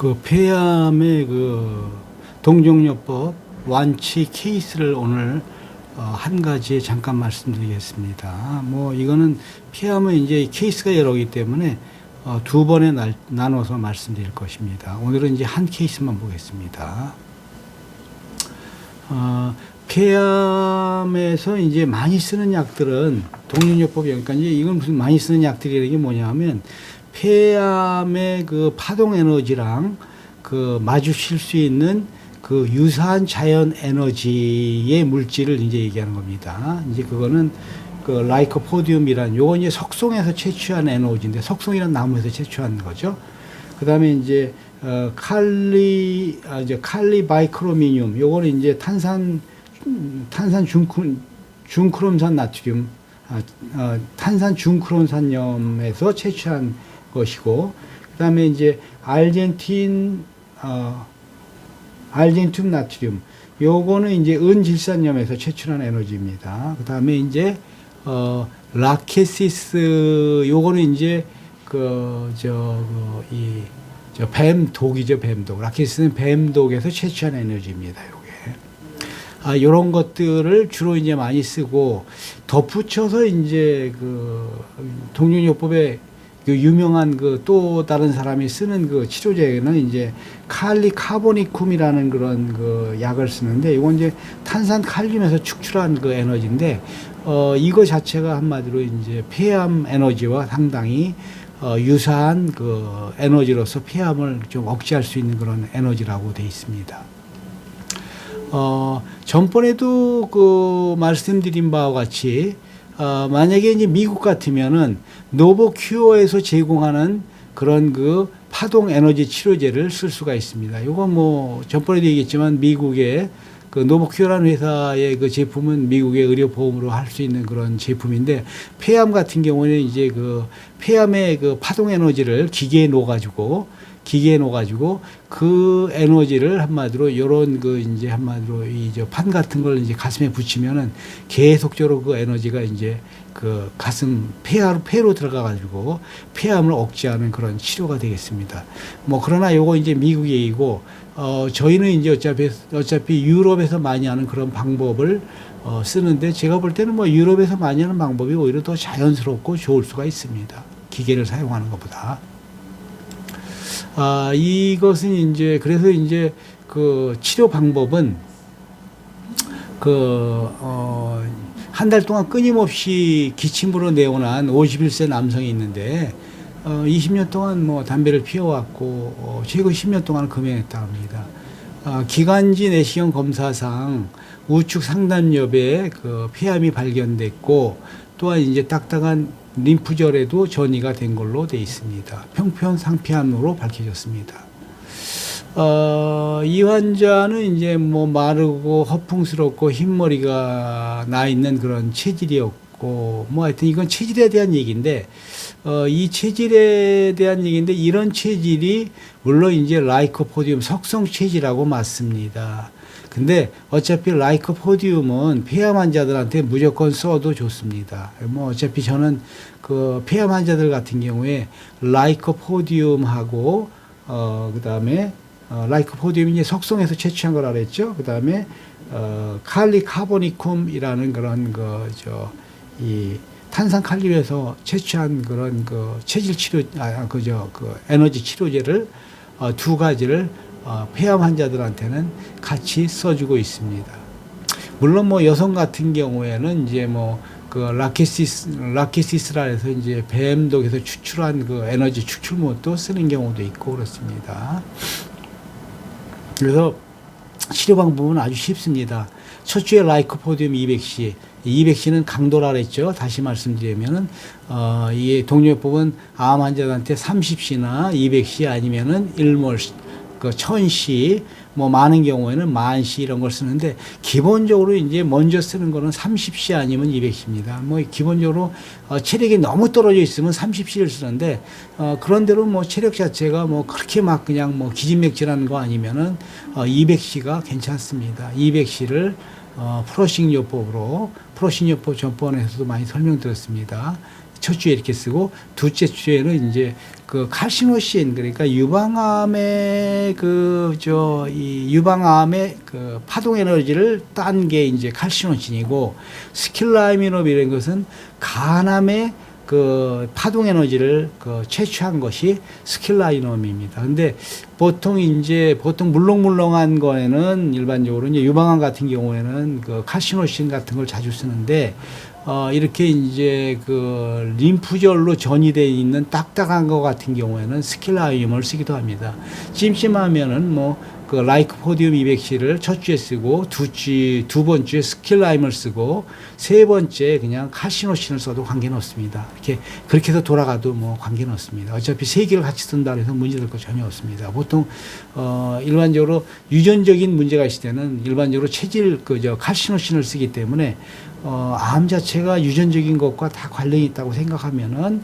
그 폐암의 그 동종요법 완치 케이스를 오늘 한 가지 잠깐 말씀드리겠습니다. 뭐 이거는 폐암은 이제 케이스가 여러기 때문에 두 번에 나눠서 말씀드릴 것입니다. 오늘은 이제 한 케이스만 보겠습니다. 폐암에서 이제 많이 쓰는 약들은 동종요법이 그러니까 이제 이건 무슨 많이 쓰는 약들이라는 게 뭐냐면 폐암의 그 파동 에너지랑 그 마주칠 수 있는 그 유사한 자연 에너지의 물질을 이제 얘기하는 겁니다. 이제 그거는 그 라이코포디움이란 요건 이제 석송에서 채취한 에너지인데 석송이란 나무에서 채취한 거죠. 그다음에 이제 칼리 바이크로미늄 요거는 이제 탄산 중크롬산 나트륨 탄산 중크롬산염에서 채취한 것이고, 그다음에 이제 알젠툼 나트륨 요거는 이제 은질산염에서 채취한 에너지입니다. 그다음에 이제 라케시스 요거는 이제 뱀독이죠, 뱀독. 라케시스는 뱀독에서 채취한 에너지입니다. 요게 요런 것들을 주로 이제 많이 쓰고, 덧붙여서 이제 그 동종요법에 그 유명한 그 또 다른 사람이 쓰는 그 치료제는 이제 칼리카보니쿰이라는 그런 그 약을 쓰는데, 이건 이제 탄산 칼륨에서 축출한 그 에너지인데, 이거 자체가 한마디로 이제 폐암 에너지와 상당히 유사한 그 에너지로서 폐암을 좀 억제할 수 있는 그런 에너지라고 되어 있습니다. 전번에도 그 말씀드린 바와 같이 만약에 이제 미국 같으면은 노보큐어에서 제공하는 그런 그 파동 에너지 치료제를 쓸 수가 있습니다. 이거 뭐 전번에도 얘기했지만 미국의 그 노보큐어라는 회사의 그 제품은 미국의 의료보험으로 할 수 있는 그런 제품인데, 폐암 같은 경우는 이제 그 폐암의 그 파동 에너지를 기계에 놓아가지고 그 에너지를 한마디로 요런 그 이제 한마디로 이 판 같은 걸 이제 가슴에 붙이면은 계속적으로 그 에너지가 이제 그 가슴 폐로 들어가가지고 폐암을 억제하는 그런 치료가 되겠습니다. 뭐 그러나 요거 이제 미국 얘기고, 저희는 이제 어차피 유럽에서 많이 하는 그런 방법을 쓰는데, 제가 볼 때는 뭐 유럽에서 많이 하는 방법이 오히려 더 자연스럽고 좋을 수가 있습니다. 기계를 사용하는 것보다. 이것은 이제 그래서 이제 그 치료 방법은 한 달 동안 끊임없이 기침으로 내원한 51세 남성이 있는데 20년 동안 뭐 담배를 피워왔고 최근 10년 동안 금연했다고 합니다. 기관지 내시경 검사상 우측 상단엽에 그 폐암이 발견됐고, 또한 이제 딱딱한 림프절에도 전이가 된 걸로 되어 있습니다. 평평상폐암으로 밝혀졌습니다. 이 환자는 이제 뭐 마르고 허풍스럽고 흰머리가 나 있는 그런 체질이었고, 뭐 하여튼 이건 체질에 대한 얘기인데, 이 체질에 대한 얘기인데, 이런 체질이 물론 이제 라이코포디움 석성 체질하고 맞습니다. 근데 어차피 라이코포디움은 폐암 환자들한테 무조건 써도 좋습니다. 뭐 어차피 저는 그 폐암 환자들 같은 경우에 라이코포디움하고 그다음에 라이코포디움이 이제 석송에서 채취한 거라 그랬죠. 그다음에 칼리카보니쿰이라는 그런 이 탄산 칼륨에서 채취한 그런 그 체질 치료 그 에너지 치료제를 두 가지를 폐암 환자들한테는 같이 써주고 있습니다. 물론 뭐 여성 같은 경우에는 이제 뭐 그 라케시스라 해서 이제 뱀독에서 추출한 그 에너지 추출물도 쓰는 경우도 있고 그렇습니다. 그래서 치료 방법은 아주 쉽습니다. 첫 주에 라이코포디움 200c는 강도라 그랬죠. 다시 말씀드리면은 이 동요법은 암 환자들한테 30c나 200c 아니면은 1몰 그 1000c, 뭐 많은 경우에는 10,000c 이런 걸 쓰는데, 기본적으로 이제 먼저 쓰는 거는 30c 아니면 200c입니다. 뭐 기본적으로 체력이 너무 떨어져 있으면 30c를 쓰는데, 그런대로 뭐 체력 자체가 뭐 그렇게 막 그냥 뭐 기진맥진하는 거 아니면은 200c가 괜찮습니다. 200c를 프로싱요법으로, 프로싱요법 전번에서도 많이 설명드렸습니다. 첫 주에 이렇게 쓰고 둘째 주에는 이제 그 칼시노신 그러니까 유방암의 이 유방암의 그 파동 에너지를 딴 게 이제 칼시노신이고 스킬라이미노이라는 것은 간암의 그 파동 에너지를 그 채취한 것이 스킬라이놈입니다. 근데 보통 물렁물렁한 거에는 일반적으로 이제 유방암 같은 경우에는 그 칼시노신 같은 걸 자주 쓰는데 이렇게 이제 그 림프절로 전이되어 있는 딱딱한 거 같은 경우에는 스킬라이움을 쓰기도 합니다. 찜찜하면은 그 라이코포디움 200C를 첫 주에 쓰고 두 번째에 스킬라임을 쓰고 세 번째 그냥 칼시노신을 써도 관계는 없습니다. 그렇게 해서 돌아가도 관계는 없습니다. 어차피 세 개를 같이 쓴다 해서 문제될 거 전혀 없습니다. 보통 일반적으로 유전적인 문제가 있을 때는 일반적으로 칼시노신을 쓰기 때문에 암 자체가 유전적인 것과 다 관련이 있다고 생각하면은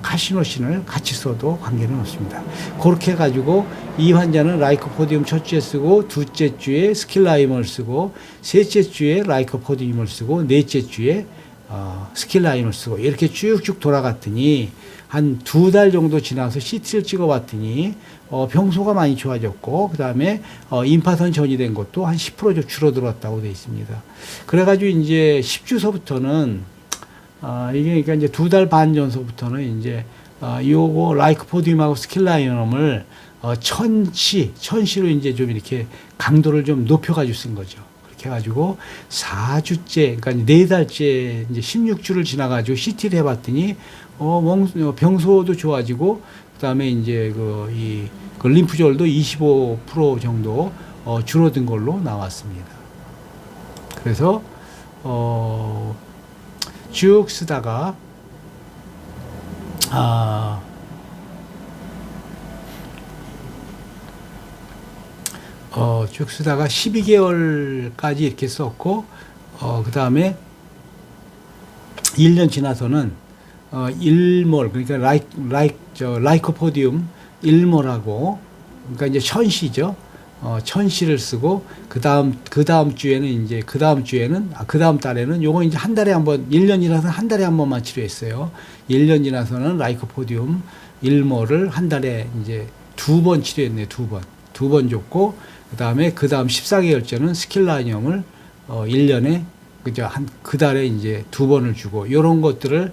칼시노신을 같이 써도 관계는 없습니다. 그렇게 해가지고 이 환자는 라이코포디움 첫 주에 쓰고 둘째 주에 스킬라임을 쓰고 셋째 주에 라이코포디움을 쓰고 넷째 주에 스킬라임을 쓰고 이렇게 쭉쭉 돌아갔더니 한 2달 정도 지나서 CT를 찍어봤더니 병소가 많이 좋아졌고 그 다음에 임파선 전이된 것도 한 10% 줄어들었다고 되어 있습니다. 그래가지고 이제 10주서부터는 이게 그러니까 이제 2달 반 전서부터는 이제 요거 라이코포디움하고 스킬라이엄을 천시로 이제 좀 이렇게 강도를 좀 높여가지고 쓴 거죠. 그렇게 해가지고 4주째, 그러니까 4달째 이제 16주를 지나가지고 CT를 해봤더니 병소도 좋아지고 그다음에 이제 그 림프절도 25% 정도 줄어든 걸로 나왔습니다. 그래서 쭉 쓰다가 쭉 쓰다가 12개월까지 이렇게 썼고 그 다음에 1년 지나서는 1몰 그러니까 라이코포디움 1몰하고 그러니까 이제 1000시죠. 1000시를 쓰고 그 다음 주에는 그 다음 달에는 요거 이제 한 달에 한 번 1년 지나서 한 달에 한 번만 치료했어요. 1년 지나서는 라이코포디움 1몰을 한 달에 이제 2번 치료했네요. 2번 줬고 그 다음 14개월째는 스킬라니움을 1년에 그 달에 이제 2번을 주고 요런 것들을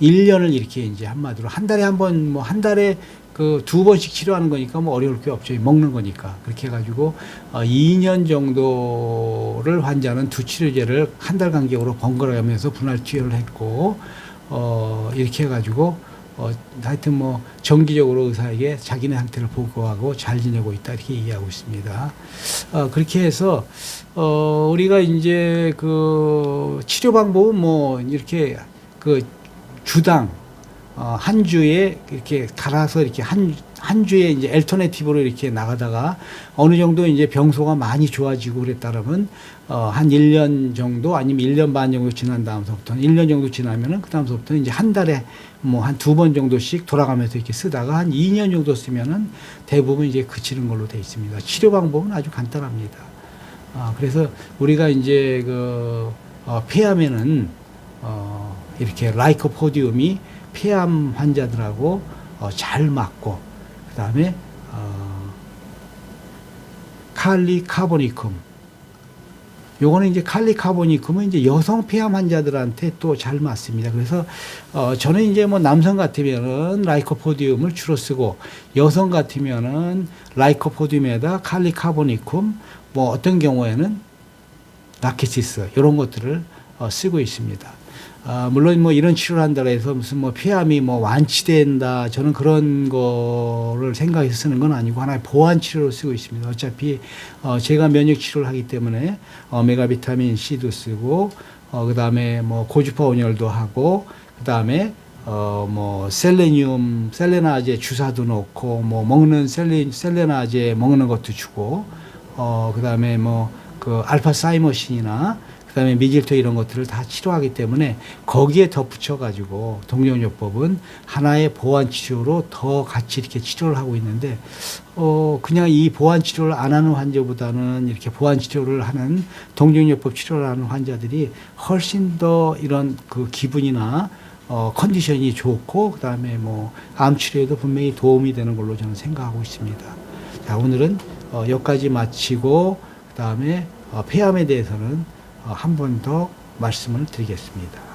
1년을 이렇게 이제 한마디로 한 달에 한 번 한 달에 그 2번씩 치료하는 거니까 어려울 게 없죠. 먹는 거니까. 그렇게 해가지고 2년 정도를 환자는 두 치료제를 한 달 간격으로 번갈아가면서 분할 투여를 했고 이렇게 해가지고 하여튼 정기적으로 의사에게 자기네 상태를 보고하고 잘 지내고 있다 이렇게 얘기하고 있습니다. 그렇게 해서 우리가 이제 그 치료 방법은 이렇게 그 주당 한 주에 이렇게 갈아서 이렇게 한 주에 이제 엘터네티브로 이렇게 나가다가 어느 정도 이제 병소가 많이 좋아지고 그랬다면 한 1년 정도 아니면 1년 반 정도 지난 다음서부터는 1년 정도 지나면은 그 다음서부터는 이제 한 달에 한 2번 정도씩 돌아가면서 이렇게 쓰다가 한 2년 정도 쓰면은 대부분 이제 그치는 걸로 되어 있습니다. 치료 방법은 아주 간단합니다. 그래서 우리가 이제 폐암에는 이렇게 라이코포디움이 폐암 환자들하고 잘 맞고 그 다음에 칼리카보니쿰 요거는 이제 칼리카보니쿰은 이제 여성 폐암 환자들한테 또 잘 맞습니다. 그래서 저는 이제 남성 같으면은 라이코포디움을 주로 쓰고 여성 같으면은 라이코포디움에다 칼리카보니쿰 어떤 경우에는 라케시스 이런 것들을 쓰고 있습니다. 물론 이런 치료를 한다고 해서 무슨 폐암이 완치된다 저는 그런 거를 생각해서 쓰는 건 아니고 하나의 보완 치료로 쓰고 있습니다. 어차피 제가 면역 치료를 하기 때문에 오메가 비타민 C도 쓰고 그 다음에 고주파 온열도 하고 그 다음에 셀레나제 주사도 넣고 먹는 셀레나제 먹는 것도 주고 그 다음에 그 알파 사이머신이나 그다음에 미질토 이런 것들을 다 치료하기 때문에 거기에 덧붙여 가지고 동정요법은 하나의 보완 치료로 더 같이 이렇게 치료를 하고 있는데 그냥 이 보완 치료를 안 하는 환자보다는 이렇게 보완 치료를 하는 동정요법 치료를 하는 환자들이 훨씬 더 이런 그 기분이나 컨디션이 좋고 그다음에 뭐 암 치료에도 분명히 도움이 되는 걸로 저는 생각하고 있습니다. 자, 오늘은 여기까지 마치고 그다음에 폐암에 대해서는 한 번 더 말씀을 드리겠습니다.